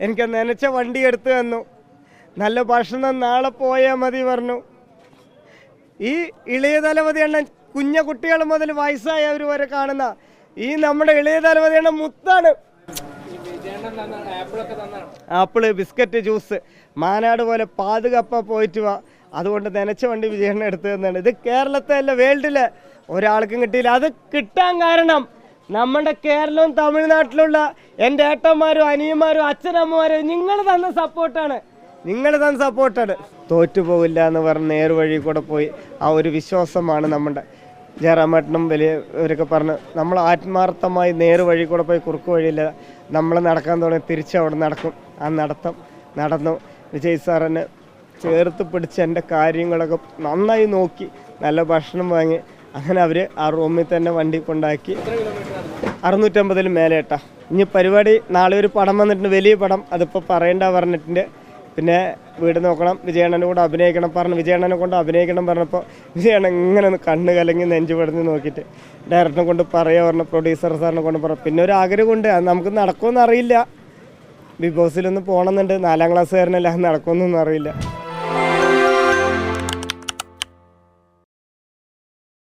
എനിക്ക് നനച്ച വണ്ടി എടുത്തു തന്നു. നല്ല ഭക്ഷണം നാളെ പോയാൽ മതി പറഞ്ഞു. ഈ ഇളയ തലവതി അണ്ണൻ കുഞ്ഞ കുട്ടികൾ മുതൽ വയസ്സായവർ വരെ കാണുന്ന ഈ നമ്മുടെ ഇളയ തലവതി അണ്ണൻ മുത്താണ്. ആപ്പിള്, ബിസ്ക്കറ്റ്, ജ്യൂസ്, മാനാട് പോലെ പാതുകപ്പ പോയിട്ട് വാ. അതുകൊണ്ട് നനച്ച വണ്ടി വിജയണ്ണൻ എടുത്തു തന്നാണ്. ഇത് കേരളത്തെ അല്ല, വേൾഡിലെ ഒരാൾക്കും കിട്ടിയില്ല. അത് കിട്ടാൻ കാരണം നമ്മുടെ കേരളവും തമിഴ്നാട്ടിലുള്ള എൻ്റെ ഏട്ടന്മാരും അനിയന്മാരും അച്ഛനമ്മമാരും നിങ്ങൾ തന്ന സപ്പോർട്ടാണ്. തോറ്റുപോകില്ല എന്ന് പറഞ്ഞ് നേർവഴി കൂടെ പോയി. ആ ഒരു വിശ്വാസമാണ് നമ്മുടെ ജയറാമേട്ടനും വലിയവരൊക്കെ പറഞ്ഞ് നമ്മൾ ആത്മാർത്ഥമായി നേർവഴി കൂടെ പോയി കുറുക്ക് വഴിയില്ല നമ്മൾ നടക്കാൻ തുടങ്ങി തിരിച്ചവിടെ നടക്കും. ആ നടന്നു. വിജയ് സാറിനെ ചേർത്ത് പിടിച്ച് എൻ്റെ കാര്യങ്ങളൊക്കെ നന്നായി നോക്കി നല്ല ഭക്ഷണം വാങ്ങി അങ്ങനെ അവർ ആ റൂമിൽ തന്നെ വണ്ടി കൊണ്ടാക്കി. 650 മേലെ ഏട്ടാ. ഇനി പരിപാടി നാളെ ഒരു പടം വന്നിട്ടുണ്ട്, വലിയ പടം. അതിപ്പോൾ പറയണ്ട പറഞ്ഞിട്ടുണ്ട്. പിന്നെ വീട് നോക്കണം, വിജയണ്ണൻ്റെ കൂടെ അഭിനയിക്കണം പറഞ്ഞു. വിജയണ്ണനെ കൊണ്ട് അഭിനയിക്കണം പറഞ്ഞപ്പോൾ വിജയണ്ണൻ ഇങ്ങനെ ഒന്ന് കണ്ണ് കലങ്ങി നെഞ്ചു പടഞ്ഞ് നോക്കിയിട്ട് ഡയറക്ടറിനെ കൊണ്ട് പറയുക പറഞ്ഞു, പ്രൊഡ്യൂസർ സാറിനെ കൊണ്ട് പറഞ്ഞു. പിന്നെ ഒരു ആഗ്രഹമുണ്ട്, അത് നമുക്ക് നടക്കുമെന്ന് അറിയില്ല. ബിഗ് ബോസിലൊന്ന് പോകണമെന്നുണ്ട്. 4ാം ക്ലാസ്സുകാരനല്ല, നടക്കുമെന്നൊന്നും അറിയില്ല.